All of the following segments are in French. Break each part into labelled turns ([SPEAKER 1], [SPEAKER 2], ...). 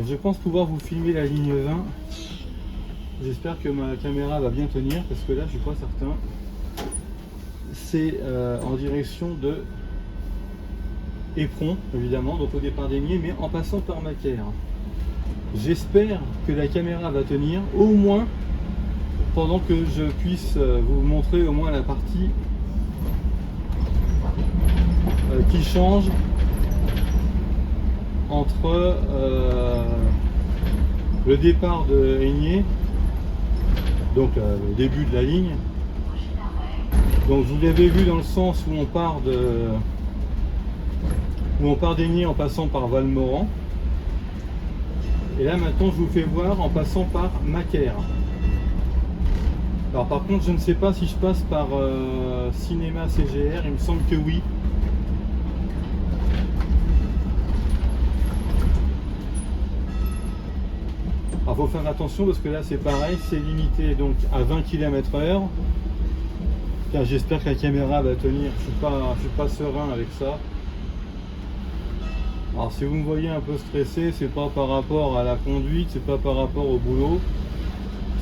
[SPEAKER 1] Bon, je pense pouvoir vous filmer la ligne 20. J'espère que ma caméra va bien tenir parce que là je suis pas certain. C'est en direction de Éperon évidemment, donc au départ d'Aigné, mais en passant par Macaire. J'espère que la caméra va tenir au moins pendant que je puisse vous montrer au moins la partie qui change entre le départ de Aigné, donc le début de la ligne. Donc vous l'avez vu dans le sens où on part d'Aigné en passant par Valmoran. Et là maintenant je vous fais voir en passant par Macaire. Alors par contre je ne sais pas si je passe par Cinéma CGR, il me semble que oui. Alors faut faire attention parce que là c'est pareil, c'est limité donc à 20 km/h. J'espère que la caméra va tenir, je suis pas serein avec ça. Alors si vous me voyez un peu stressé, c'est pas par rapport à la conduite, c'est pas par rapport au boulot,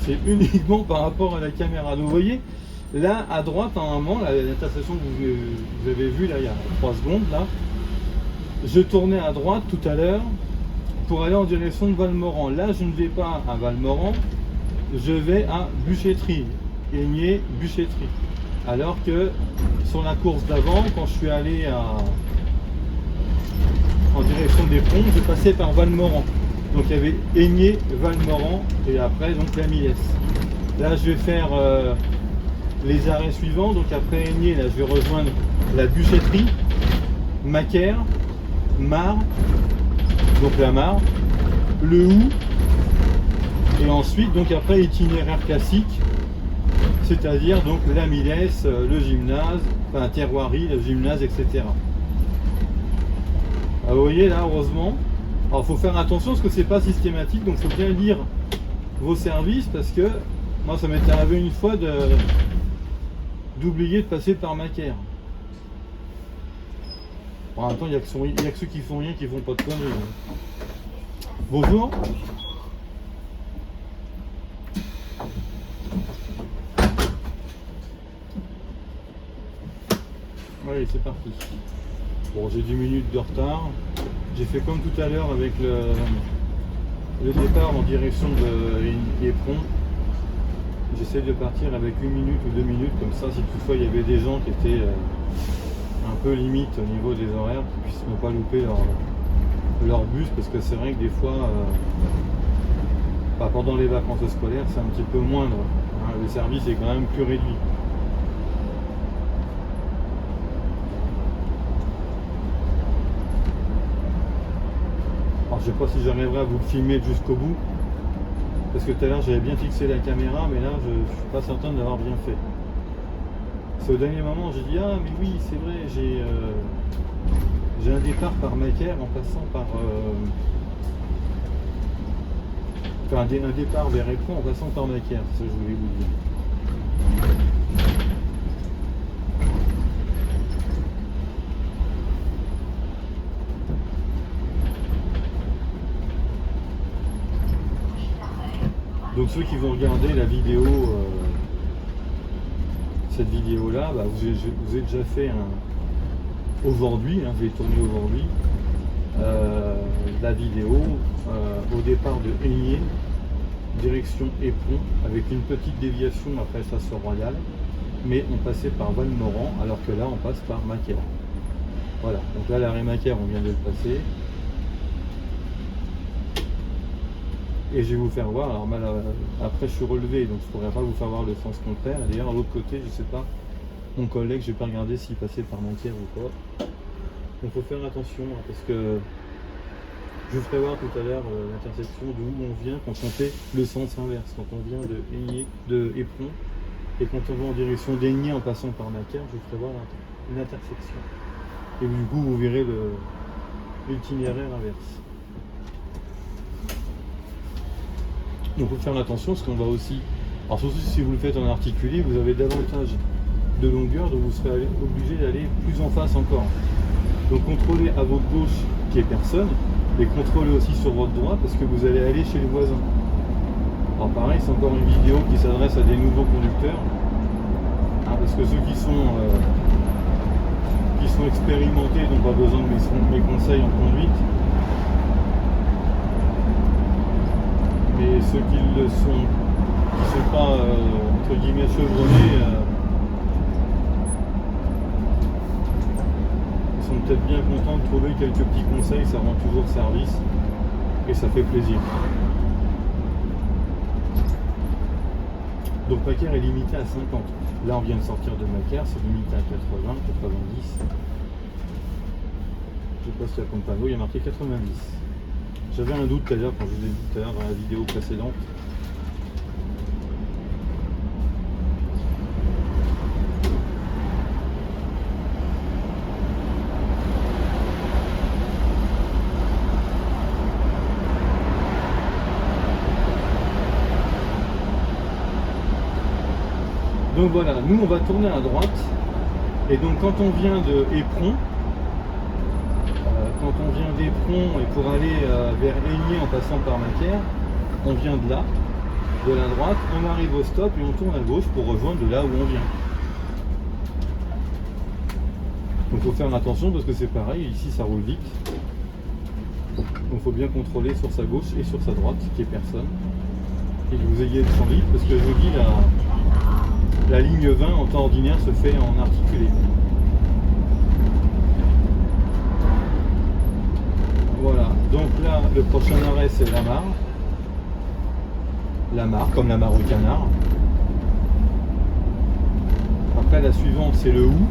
[SPEAKER 1] c'est uniquement par rapport à la caméra. Donc vous voyez, là à droite, normalement, l'intersection que vous avez vue là il y a 3 secondes, là, je tournais à droite tout à l'heure pour aller en direction de Valmoran. Là je ne vais pas à Valmoran, je vais à Buchetry, Aigné, Buchetry. Alors que sur la course d'avant, quand je suis allé en direction des ponts, je passais par Valmoran. Donc il y avait Aigné, Valmoran et après donc la Milesse. Là je vais faire les arrêts suivants. Donc après Aigné, là je vais rejoindre la Buchetry, Macaire, Mare, donc la Mare, le Hou, et ensuite donc après itinéraire classique, c'est-à-dire donc la Milesse, le gymnase, enfin Terroirie, le gymnase, etc. Ah, vous voyez là, heureusement. Alors il faut faire attention parce que c'est pas systématique, donc il faut bien lire vos services parce que moi ça m'était arrivé une fois d'oublier de passer par Macaire. En même temps, il n'y a que ceux qui font rien qui font pas de conneries. Bonjour. Allez, c'est parti. Bon, j'ai 10 minutes de retard. J'ai fait comme tout à l'heure avec le départ en direction de Éperon. J'essaie de partir avec 1 minute ou 2 minutes, comme ça, si toutefois il y avait des gens qui étaient un peu limite au niveau des horaires, qui puissent ne pas louper leur bus, parce que c'est vrai que des fois, pendant les vacances scolaires, c'est un petit peu moindre. Hein, le service est quand même plus réduit. Alors, je ne sais pas si j'arriverai à vous le filmer jusqu'au bout, parce que tout à l'heure j'avais bien fixé la caméra, mais là je ne suis pas certain de l'avoir bien fait. C'est au dernier moment j'ai dit ah mais oui c'est vrai, j'ai un départ par Macaire en passant par enfin un départ vers Éperon en passant par Macaire, c'est ce que je voulais vous dire. Donc ceux qui vont regarder la vidéo, cette vidéo là, vous avez déjà fait aujourd'hui, je vais tourner aujourd'hui, la vidéo au départ de Aigné, direction Éperon, avec une petite déviation après Sassor-Royal, mais on passait par Valmoran, alors que là on passe par Macaire. Voilà, donc là l'arrêt Macaire on vient de le passer. Et je vais vous faire voir, alors après je suis relevé donc je ne pourrais pas vous faire voir le sens contraire. D'ailleurs à l'autre côté, je sais pas, mon collègue, je vais pas regarder s'il passait par Macaire ou pas. Donc il faut faire attention hein, parce que je vous ferai voir tout à l'heure l'intersection d'où on vient quand on fait le sens inverse, quand on vient de Éperon et quand on va en direction d'Aigné en passant par Macaire, je vous ferai voir l'intersection. Et du coup vous verrez l'itinéraire inverse. Donc il faut faire attention parce qu'on va aussi, alors surtout si vous le faites en articulé, vous avez davantage de longueur, donc vous serez obligé d'aller plus en face encore. Donc contrôlez à votre gauche qu'il n'y ait personne, Et contrôlez aussi sur votre droite parce que vous allez aller chez le voisin. Alors pareil, c'est encore une vidéo qui s'adresse à des nouveaux conducteurs. Parce que ceux qui sont expérimentés n'ont pas besoin de mes conseils en conduite. Mais ceux qui le sont, qui ne sont pas entre guillemets chevronnés, ils sont peut-être bien contents de trouver quelques petits conseils, ça rend toujours service et ça fait plaisir. Donc Macaire est limité à 50. Là on vient de sortir de Macaire, c'est limité à 80, 90. Je sais pas s'il y a comme panneau, il y a marqué 90. J'avais un doute tout à l'heure quand je vous ai dit tout à l'heure dans la vidéo précédente. Donc voilà, nous on va tourner à droite. Et donc quand on vient de Éperon, et pour aller vers Aigné en passant par Macaire, on vient de là, de la droite, on arrive au stop et on tourne à gauche pour rejoindre de là où on vient. Donc il faut faire attention parce que c'est pareil, ici ça roule vite. Donc il faut bien contrôler sur sa gauche et sur sa droite qu'il n'y ait personne. Et que vous ayez le champ libre parce que je vous dis la ligne 20 en temps ordinaire se fait en articulé. Voilà, donc là le prochain arrêt c'est la Mare. La Mare, comme la Mare au canard. Après la suivante c'est le Hou,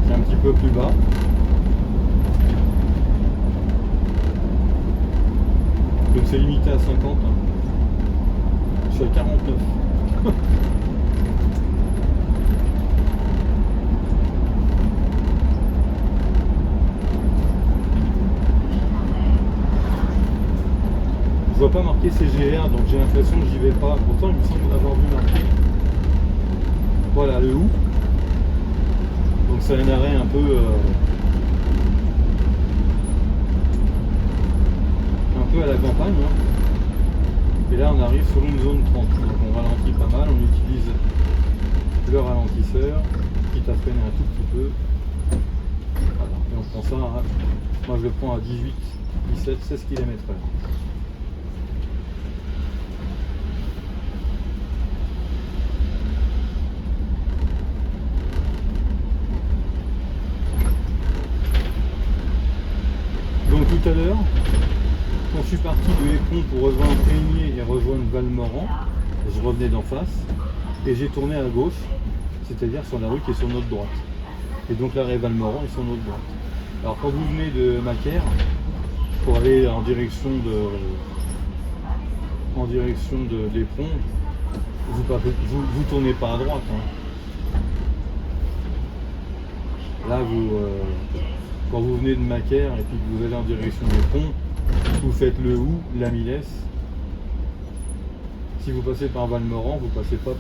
[SPEAKER 1] qui est un petit peu plus bas. Donc c'est limité à 50. Je suis à 49. Je vois pas marqué CGR, donc j'ai l'impression que j'y vais pas. Pourtant il me semble avoir vu marqué. Voilà le Hou. Donc c'est un arrêt un peu à la campagne. Et là on arrive sur une zone 30. Donc on ralentit pas mal, on utilise le ralentisseur, quitte à freiner un tout petit peu. Voilà. Et on prend ça, moi je le prends à 18, 17, 16 km/h. Donc tout à l'heure, quand je suis parti de Éperon pour rejoindre Aigné et rejoindre Valmorand, je revenais d'en face et j'ai tourné à gauche, c'est-à-dire sur la rue qui est sur notre droite. Et donc l'arrêt Valmorand est sur notre droite. Alors quand vous venez de Macaire, pour aller en direction d'Éperon, vous tournez pas à droite. Là quand vous venez de Macaire et puis que vous allez en direction d'Éperon, vous faites le Hou, la Milesse. Si vous passez par Valmorand, vous passez pas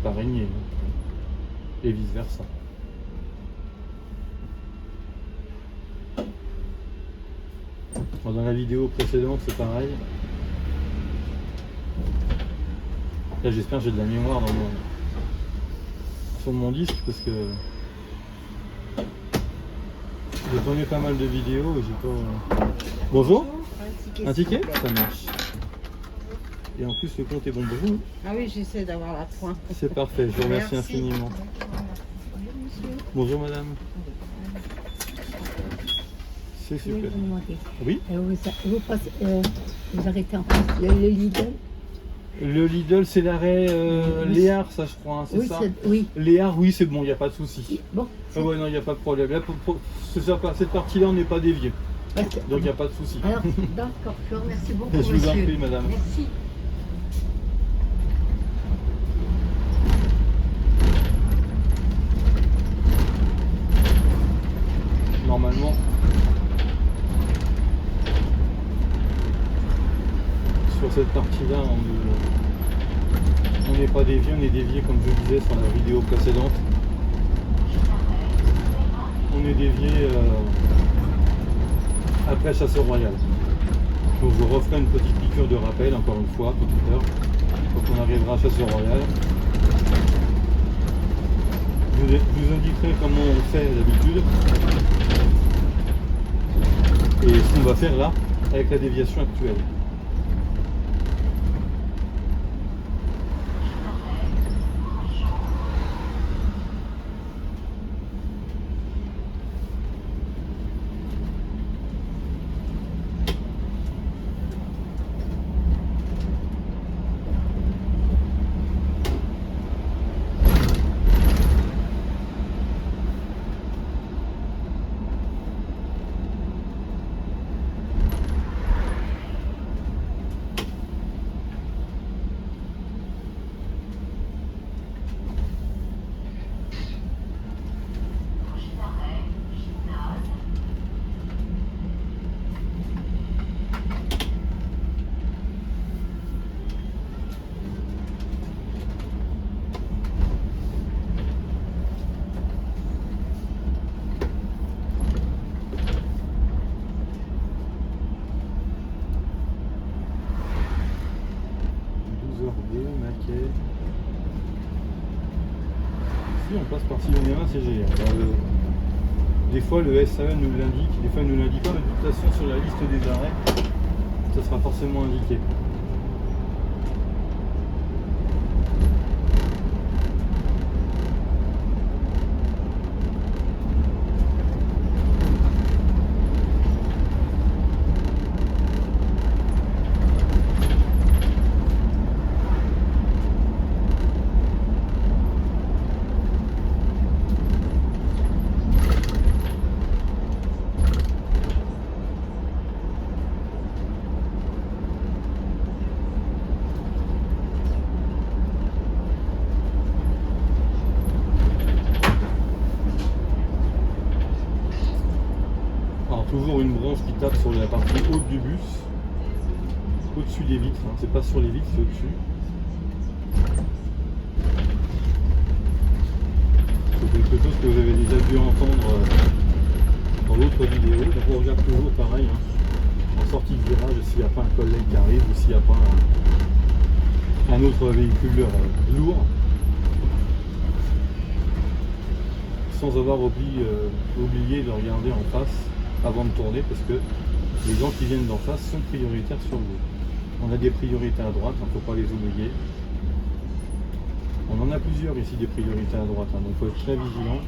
[SPEAKER 1] par Aigné. Et vice versa. Dans la vidéo précédente, c'est pareil. Là, j'espère que j'ai de la mémoire sur mon disque parce que j'ai tourné pas mal de vidéos et j'ai pas. Bonjour. Un ticket, ça marche. Et en plus, le compte est bon pour vous.
[SPEAKER 2] Ah oui, j'essaie d'avoir la pointe.
[SPEAKER 1] C'est parfait, je vous remercie infiniment. Bonjour madame. C'est super.
[SPEAKER 3] Oui, vous demandez.
[SPEAKER 1] Oui.
[SPEAKER 3] Vous arrêtez en face le Lidl.
[SPEAKER 1] Le Lidl, c'est l'arrêt Léard, ça je crois, c'est
[SPEAKER 3] Oui,
[SPEAKER 1] ça
[SPEAKER 3] oui.
[SPEAKER 1] Léard, oui, c'est bon, il n'y a pas de souci.
[SPEAKER 3] Bon.
[SPEAKER 1] Ah ouais, non, il n'y a pas de problème. Là, cette partie-là, on n'est pas dévié. Donc il n'y a pas de souci.
[SPEAKER 3] Alors, d'accord, je vous remercie beaucoup.
[SPEAKER 1] Je vous en
[SPEAKER 3] monsieur.
[SPEAKER 1] prie, madame.
[SPEAKER 3] Merci.
[SPEAKER 1] Normalement, sur cette partie-là, on n'est pas dévié, on est dévié comme je disais sur la vidéo précédente. On est dévié à après Chasseur Royal. Donc je referai une petite piqûre de rappel encore une fois tout à l'heure quand on arrivera à Chasseur Royal. Je vous indiquerai comment on fait d'habitude et ce qu'on va faire là avec la déviation actuelle. Si on passe par Sillon-les-Mains, c'est génial. Des fois le SAE nous l'indique, des fois il ne nous l'indique pas, mais de toute façon sur la liste des arrêts, ça sera forcément indiqué. Toujours une branche qui tape sur la partie haute du bus, au-dessus des vitres, hein. C'est pas sur les vitres, c'est au-dessus. C'est quelque chose que vous avez déjà dû entendre dans l'autre vidéo. Donc on regarde toujours pareil, hein, en sortie de virage, s'il n'y a pas un collègue qui arrive ou s'il n'y a pas un autre véhicule lourd, sans avoir oublié de regarder en face avant de tourner, parce que les gens qui viennent d'en face sont prioritaires sur vous. On a des priorités à droite, il ne faut pas les oublier. On en a plusieurs ici des priorités à droite, hein, donc il faut être très vigilant.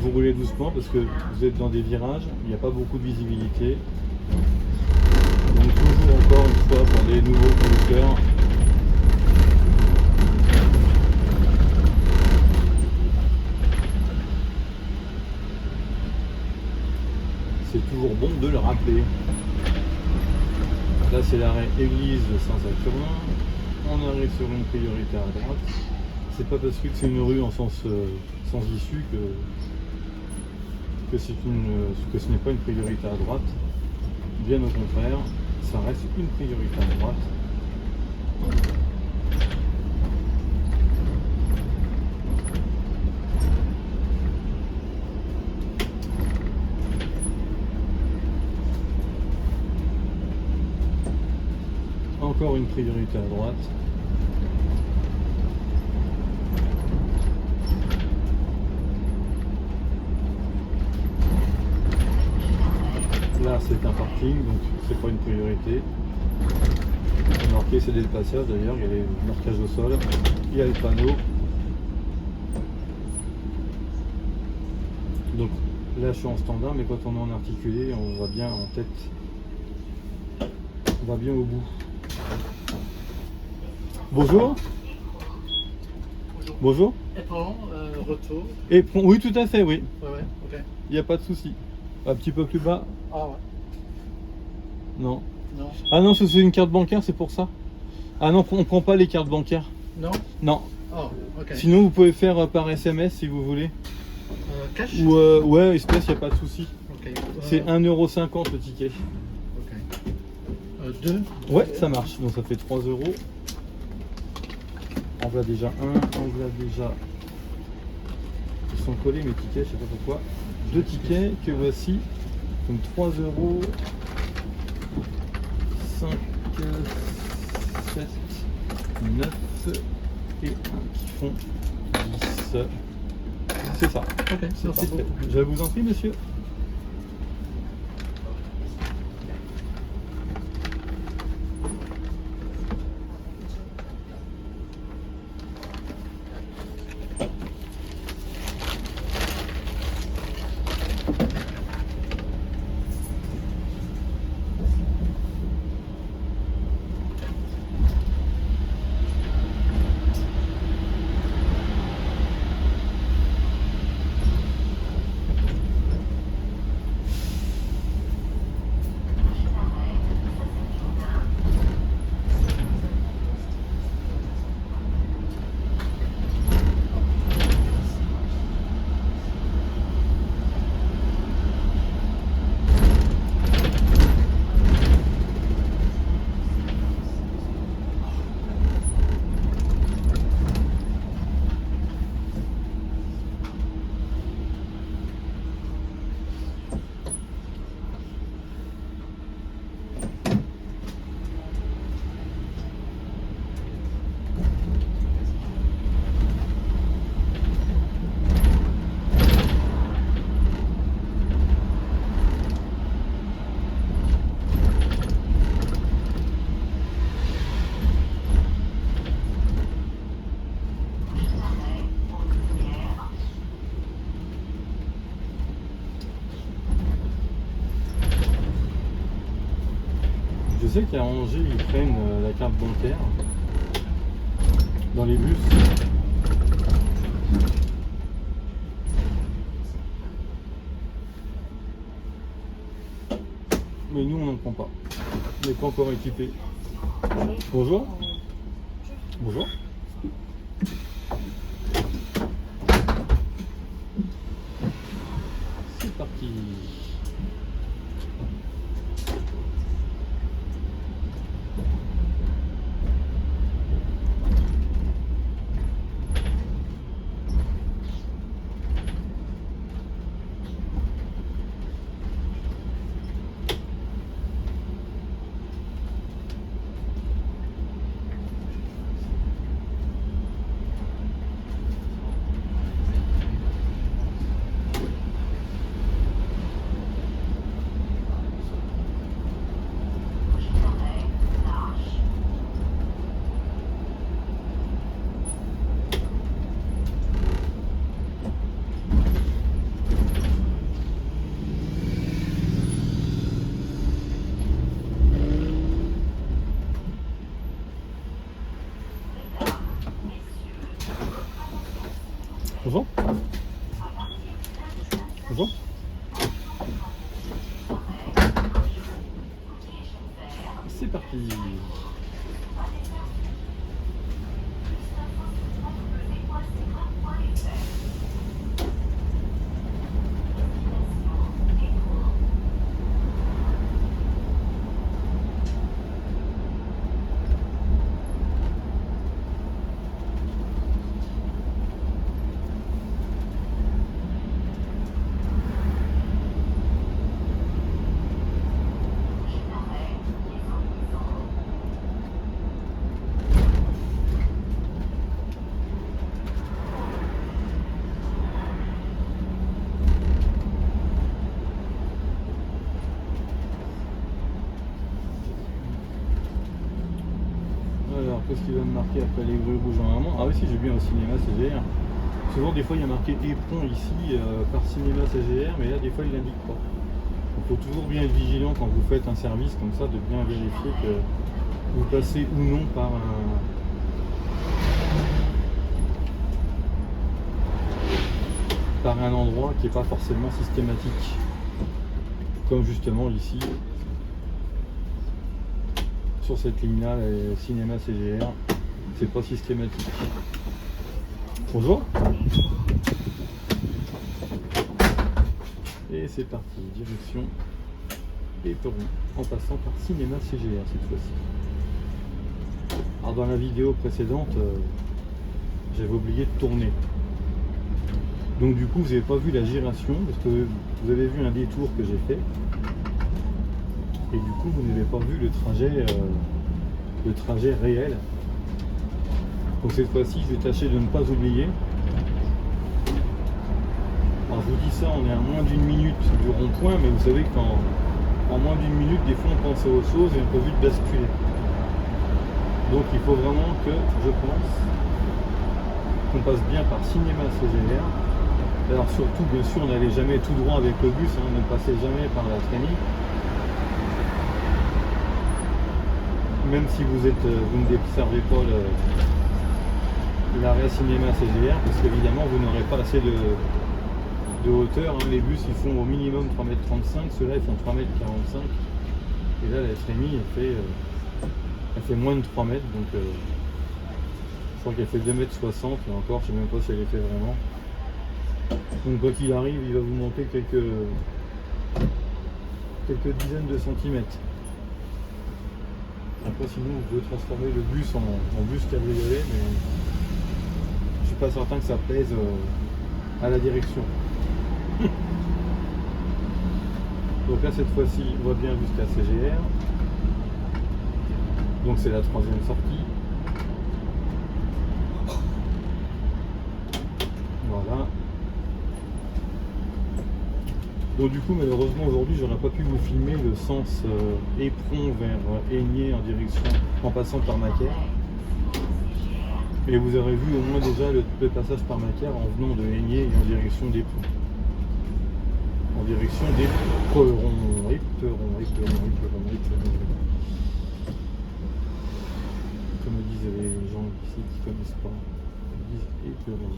[SPEAKER 1] Vous roulez doucement parce que vous êtes dans des virages, il n'y a pas beaucoup de visibilité. Donc toujours encore une fois pour des nouveaux conducteurs, c'est toujours bon de le rappeler. Là c'est l'arrêt Église Saint-Saturnin. On arrive sur une priorité à droite. C'est pas parce que c'est une rue en sens issue que ce n'est pas une priorité à droite. Bien au contraire, ça reste une priorité à droite. Encore une priorité à droite. Là c'est un parking, donc c'est pas une priorité. Marqué c'est des passeurs d'ailleurs, il y a les marquages au sol, il y a le panneau. Donc là je suis en standard, mais quand on est en articulé, on va bien en tête. On va bien au bout. Bonjour.
[SPEAKER 4] Bonjour.
[SPEAKER 1] Bonjour.
[SPEAKER 4] Éperon, retour.
[SPEAKER 1] Éperon, oui tout à fait, oui.
[SPEAKER 4] Ouais, ok.
[SPEAKER 1] Il n'y a pas de souci. Un petit peu plus bas.
[SPEAKER 4] Ah ouais.
[SPEAKER 1] Non.
[SPEAKER 4] Non.
[SPEAKER 1] Ah non, c'est une carte bancaire, c'est pour ça. Ah non, on ne prend pas les cartes bancaires.
[SPEAKER 4] Non.
[SPEAKER 1] Non.
[SPEAKER 4] Oh, ok.
[SPEAKER 1] Sinon, vous pouvez faire par SMS si vous voulez.
[SPEAKER 4] Cash.
[SPEAKER 1] Ou ouais, espèce, il n'y a pas de souci.
[SPEAKER 4] Ok.
[SPEAKER 1] C'est 1,50 € le ticket.
[SPEAKER 4] Ok. 2.
[SPEAKER 1] Ouais, ça marche. Donc ça fait 3 €. En voilà déjà un, en voilà déjà. Ils sont collés mes tickets, je sais pas pourquoi. 2 tickets que voici. Donc 3 €. 5, 7, 9 et 1 qui font 10. C'est ça.
[SPEAKER 4] Ok,
[SPEAKER 1] C'est
[SPEAKER 4] merci
[SPEAKER 1] parfait.
[SPEAKER 4] beaucoup.
[SPEAKER 1] Je vous en prie, monsieur. Je sais qu'à Angers, ils prennent la carte bancaire dans les bus. Mais nous, on n'en prend pas. On n'est pas encore équipés. Bonjour. Bonjour. C'est parti. Bonjour. Bonjour. C'est parti. Alors, qu'est-ce qu'il va me marquer après les bruits rouges en amont? Ah oui, si, j'ai bien au cinéma CGR. Souvent, des fois, il y a marqué éperon ici par cinéma CGR, mais là, des fois, il n'indique pas. Il faut toujours bien être vigilant quand vous faites un service comme ça, de bien vérifier que vous passez ou non par un endroit qui n'est pas forcément systématique. Comme justement ici, sur cette ligne-là, le cinéma CGR, c'est pas systématique. Bonjour. Et c'est parti, direction Éperon, en passant par cinéma CGR cette fois-ci. Alors dans la vidéo précédente, j'avais oublié de tourner. Donc du coup, vous n'avez pas vu la giration, parce que vous avez vu un détour que j'ai fait. Et du coup, vous n'avez pas vu le trajet réel. Donc cette fois-ci, je vais tâcher de ne pas oublier. Alors je vous dis ça, on est à moins d'une minute du rond-point, mais vous savez qu'en moins d'une minute, des fois on pense à autre chose et on peut vite basculer. Donc il faut vraiment que, je pense, qu'on passe bien par cinéma CGR. Alors surtout, bien sûr, on n'allait jamais tout droit avec le bus, hein, on ne passait jamais par la Trémie. Même si vous ne desservez pas l'arrêt cinéma CGR, parce qu'évidemment vous n'aurez pas assez de hauteur, hein. Les bus ils font au minimum 3,35 m, ceux-là ils font 3,45 m. Et là la Trémie elle fait moins de 3 mètres, donc je crois qu'elle fait 2,60 m, et encore je sais même pas si elle les fait vraiment. Donc quoi qu'il arrive, il va vous manquer quelques dizaines de centimètres. Après sinon vous pouvez transformer le bus en bus cabriolet, mais je suis pas certain que ça plaise à la direction. Donc là cette fois-ci on va bien jusqu'à CGR. Donc c'est la troisième sortie. Voilà. Donc du coup malheureusement aujourd'hui j'aurais pas pu vous filmer le sens Éperon vers Aigné en direction en passant par Macaire. Et vous aurez vu au moins déjà le passage par Macaire en venant de Aigné et en direction d'Éperon. En direction d'Éperon. Comme disent les gens ici qui ne connaissent pas. Ils disent Éperon.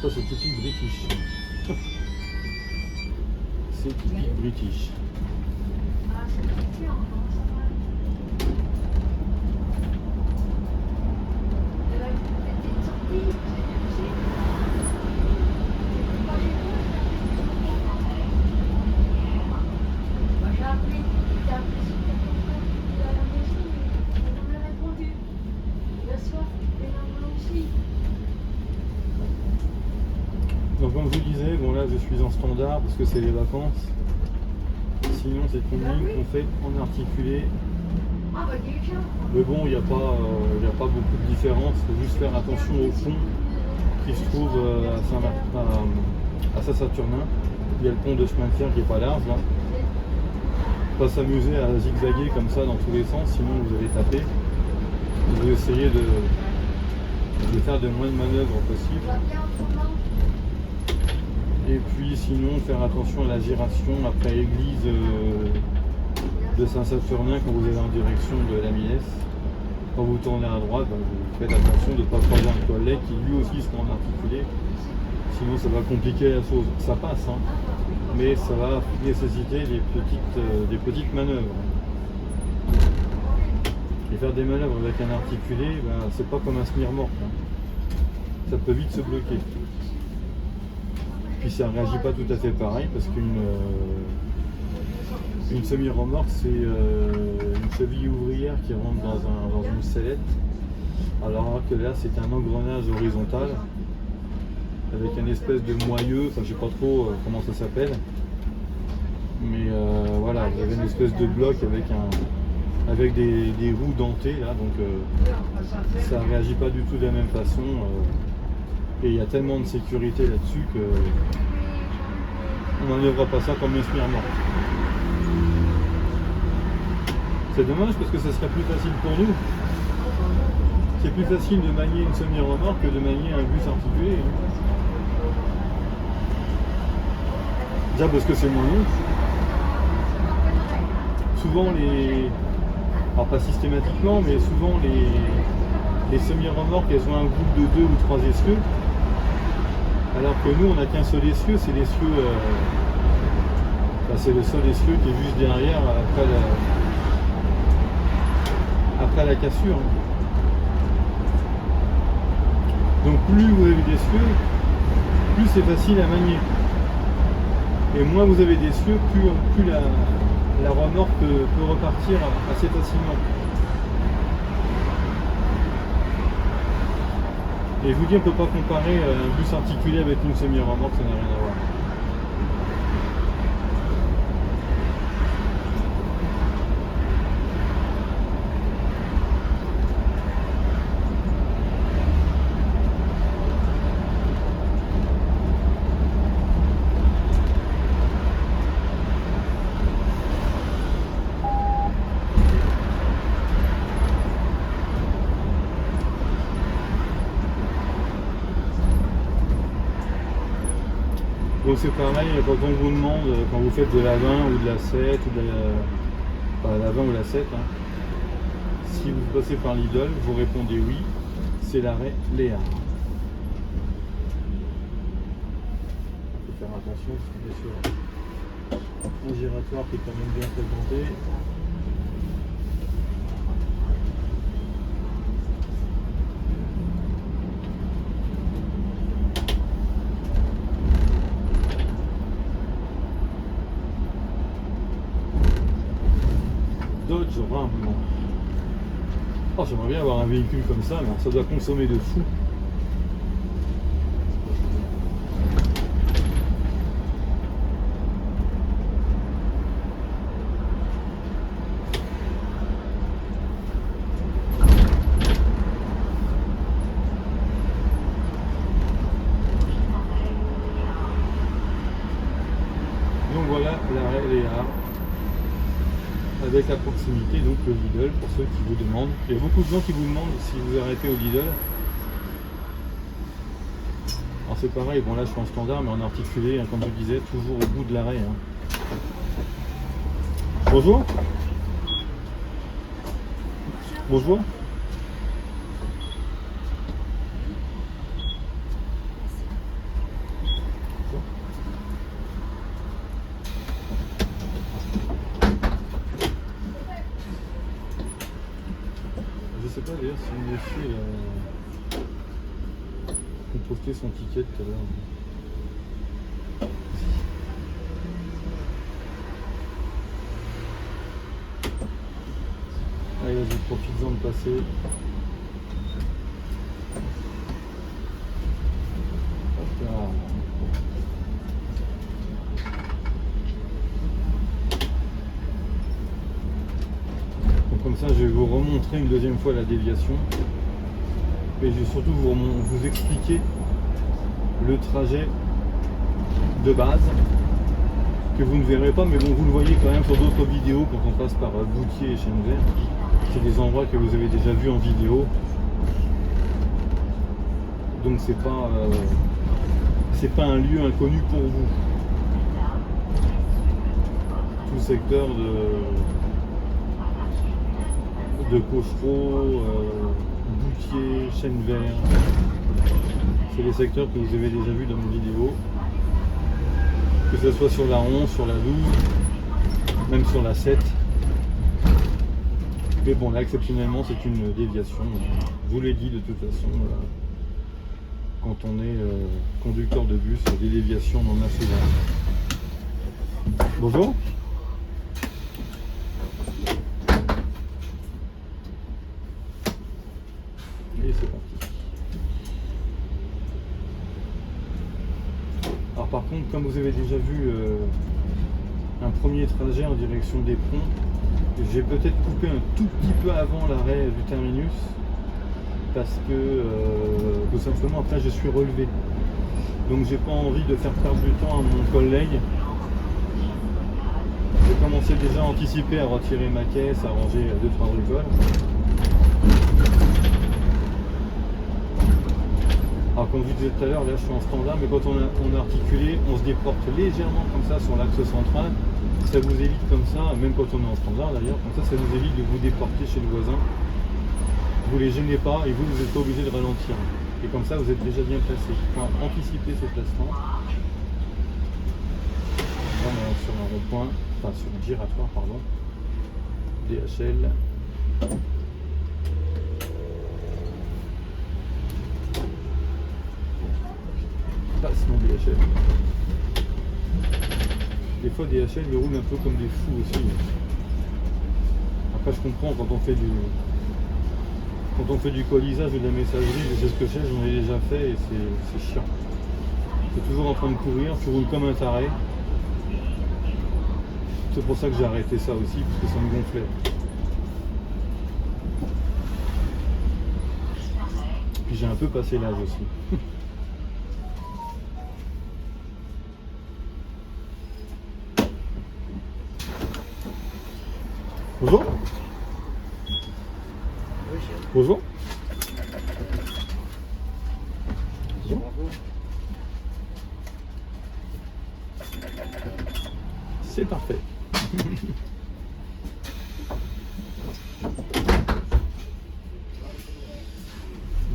[SPEAKER 1] Ça c'est typique British. C'est typique British. Donc comme je vous disais, bon là je suis en standard parce que c'est les vacances. Sinon c'est une ligne qu'on fait en articulé. Mais bon, il n'y a pas beaucoup de différence, il faut juste faire attention au pont qui se trouve à Saint-Saturnin. Il y a le pont de chemin de fer qui n'est pas large là. Pas s'amuser à zigzaguer comme ça dans tous les sens, sinon vous allez taper. Vous essayez de faire le moins de manœuvres possible. Et puis sinon faire attention à la giration après l'église de Saint-Saturnin quand vous allez en direction de la Minesse. Quand vous tournez à droite, ben, vous faites attention de ne pas croiser un collègue qui lui aussi sera en articulé. Sinon ça va compliquer la chose. Ça passe, hein, mais ça va nécessiter des petites manœuvres. Et faire des manœuvres avec un articulé, ben, c'est pas comme un semi-remorque, hein. Ça peut vite se bloquer. Puis ça ne réagit pas tout à fait pareil parce qu'une semi-remorque c'est une cheville ouvrière qui rentre dans une sellette, alors que là c'est un engrenage horizontal avec une espèce de moyeu, enfin je sais pas trop comment ça s'appelle, mais voilà, vous avez une espèce de bloc avec des roues dentées là, donc ça ne réagit pas du tout de la même façon. Et il y a tellement de sécurité là-dessus que on n'enlèvera pas ça comme une semi-remorque. C'est dommage parce que ça serait plus facile pour nous. C'est plus facile de manier une semi-remorque que de manier un bus articulé. Déjà parce que c'est moins long. Souvent alors pas systématiquement, mais souvent les semi-remorques elles ont un groupe de 2 ou 3 essieux. Alors que nous on n'a qu'un seul essieu, c'est l'essieu, c'est le seul essieu qui est juste derrière après la cassure. Donc plus vous avez d'essieux, plus c'est facile à manier. Et moins vous avez d'essieux, plus la remorque peut repartir assez facilement. Et je vous dis, on ne peut pas comparer un bus articulé avec une semi-remorque, ça n'a rien à voir. Donc c'est pareil, quand on vous demande, quand vous faites de la 20 ou de la 7, ou de la 20 ou la 7, hein, si vous passez par Lidl, vous répondez oui, c'est l'arrêt Léa. Il faut faire attention, parce que bien sûr, un giratoire qui est quand même bien présenté. Dodge Ram. Oh, j'aimerais bien avoir un véhicule comme ça, mais ça doit consommer de fou. Donc voilà l'arrêt Léa. Avec à proximité donc le Lidl pour ceux qui vous demandent. Il y a beaucoup de gens qui vous demandent si vous arrêtez au Lidl. Alors c'est pareil, bon là je suis en standard mais en articulé, hein, comme je disais, toujours au bout de l'arrêt. Hein. Bonjour. Bonjour. Je sais pas d'ailleurs si le monsieur a posté son ticket tout à l'heure. Allez, vas-y, profites-en de passer. Hop là. Donc comme ça, je vais vous remontrer une deuxième fois la déviation. Et je vais surtout vous expliquer le trajet de base que vous ne verrez pas, mais bon, vous le voyez quand même sur d'autres vidéos quand on passe par Boutier et Chêne-Vert. C'est des endroits que vous avez déjà vus en vidéo. Donc c'est pas un lieu inconnu pour vous. Tout le secteur de Cochereau, Boutier, Chêne-Vert, c'est les secteurs que vous avez déjà vus dans mes vidéos, que ce soit sur la 11, sur la 12, même sur la 7. Mais bon, là exceptionnellement c'est une déviation, je vous l'ai dit de toute façon, quand on est conducteur de bus, des déviations on en a souvent. Bonjour. Et c'est parti. Alors par contre, comme vous avez déjà vu un premier trajet en direction des ponts, j'ai peut-être coupé un tout petit peu avant l'arrêt du terminus parce que tout simplement après je suis relevé. Donc j'ai pas envie de faire perdre du temps à mon collègue. J'ai commencé déjà à anticiper à retirer ma caisse, à ranger 2-3 bricoles. Alors comme je vous disais tout à l'heure, là je suis en standard, mais quand on a articulé, on se déporte légèrement comme ça sur l'axe central. Ça vous évite comme ça, même quand on est en standard d'ailleurs, comme ça vous évite de vous déporter chez le voisin. Vous les gênez pas et vous n'êtes pas obligé de ralentir. Et comme ça vous êtes déjà bien placé. Enfin, anticiper ce placement. Là on est sur un rond-point, enfin sur un giratoire pardon. DHL. Passement DHL. Des fois DHL ils roulent un peu comme des fous aussi. Après je comprends quand on fait Quand on fait du colisage ou de la messagerie, je sais ce que c'est, j'en ai déjà fait et c'est chiant. C'est toujours en train de courir, tu roules comme un taré. C'est pour ça que j'ai arrêté ça aussi, parce que ça me gonflait. Puis j'ai un peu passé l'âge aussi. Bonjour. Bonjour. C'est parfait.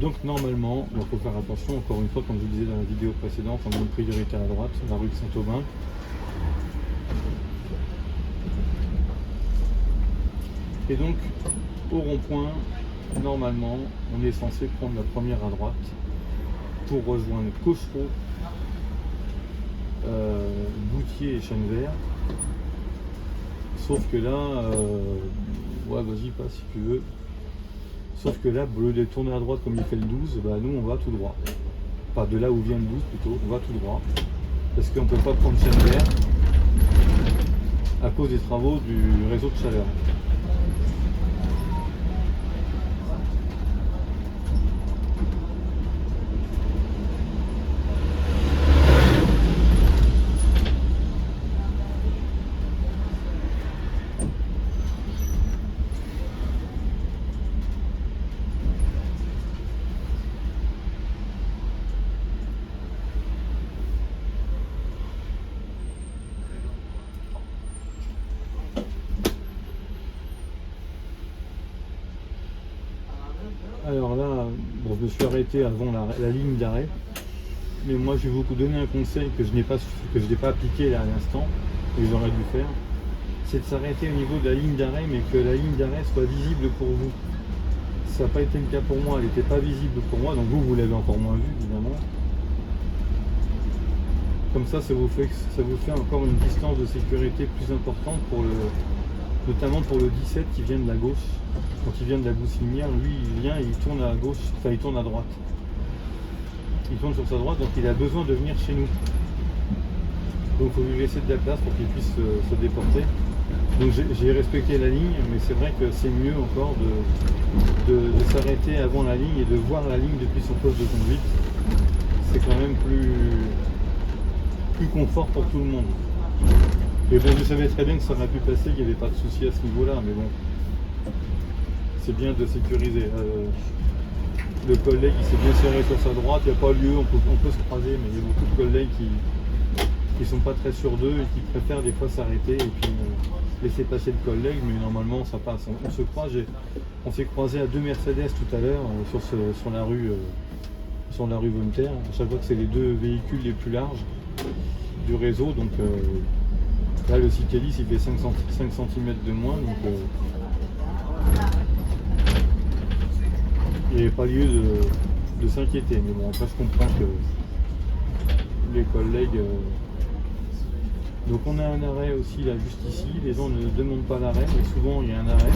[SPEAKER 1] Donc normalement, il faut faire attention, encore une fois, comme je vous disais dans la vidéo précédente, on a une priorité à la droite, sur la rue de Saint-Aubin. Et donc, au rond-point, normalement, on est censé prendre la première à droite pour rejoindre Cochereau, Boutier et Chêne-Vert. Sauf que là, ouais, vas-y, passe si tu veux. Sauf que là, au lieu de tourner à droite comme il fait le 12, bah nous on va tout droit. Pas de là où vient le 12 plutôt, on va tout droit. Parce qu'on ne peut pas prendre Chêne-Vert à cause des travaux du réseau de chaleur. Alors là, bon, je me suis arrêté avant la ligne d'arrêt, mais moi je vais vous donner un conseil que je n'ai pas appliqué là à l'instant, et que j'aurais dû faire, c'est de s'arrêter au niveau de la ligne d'arrêt, mais que la ligne d'arrêt soit visible pour vous. Ça n'a pas été le cas pour moi, elle n'était pas visible pour moi, donc vous l'avez encore moins vu évidemment. Comme ça vous fait encore une distance de sécurité plus importante notamment pour le 17 qui vient de la gauche. Quand il vient de la Boussinière, lui il vient et il tourne à gauche, enfin il tourne à droite. Il tourne sur sa droite, donc il a besoin de venir chez nous. Donc il faut lui laisser de la place pour qu'il puisse se déporter. Donc j'ai respecté la ligne, mais c'est vrai que c'est mieux encore de s'arrêter avant la ligne et de voir la ligne depuis son poste de conduite. C'est quand même plus confort pour tout le monde. Mais bon, je savais très bien que ça aurait pu passer, qu'il n'y avait pas de souci à ce niveau-là, mais bon, c'est bien de sécuriser. Le collègue il s'est bien serré sur sa droite, il n'y a pas lieu, on peut se croiser, mais il y a beaucoup de collègues qui sont pas très sûrs d'eux et qui préfèrent des fois s'arrêter et puis laisser passer le collègue, mais normalement ça passe. On se croise, on s'est croisé à deux Mercedes tout à l'heure sur la rue Voltaire. À chaque fois que c'est les deux véhicules les plus larges du réseau, donc là le cycliste il fait 5 cm de moins, donc il n'y avait pas lieu de s'inquiéter. Mais bon, après je comprends que les collègues... Donc on a un arrêt aussi là juste ici, les gens ne demandent pas l'arrêt, mais souvent il y a un arrêt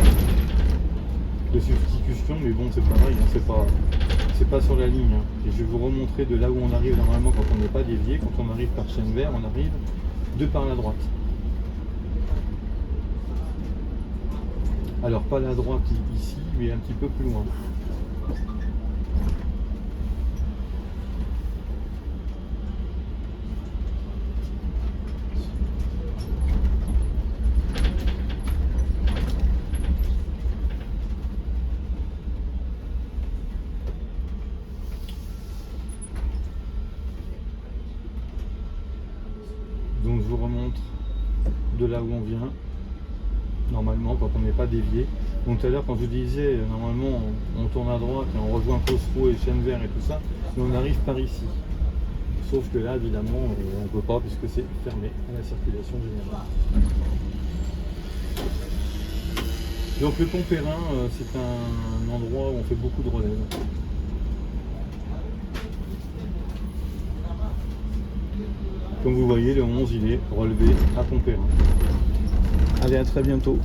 [SPEAKER 1] de substitution, mais bon c'est pareil, hein, c'est pas sur la ligne. Hein. Et je vais vous remontrer de là où on arrive normalement quand on n'est pas dévié. Quand on arrive par Chêne-Vert, on arrive de par la droite. Alors pas la droite ici, mais un petit peu plus loin. Donc je vous remontre de là où on vient, normalement quand on n'est pas dévié. Donc tout à l'heure quand je vous disais, normalement on tourne à droite et on rejoint Cochereau et Chêne-Vert et tout ça, mais on arrive par ici. Sauf que là évidemment on ne peut pas puisque c'est fermé à la circulation générale. Donc le Pont Perrin, c'est un endroit où on fait beaucoup de relèves. Comme vous voyez, le 11 il est relevé à Pont Perrin. Allez, à très bientôt.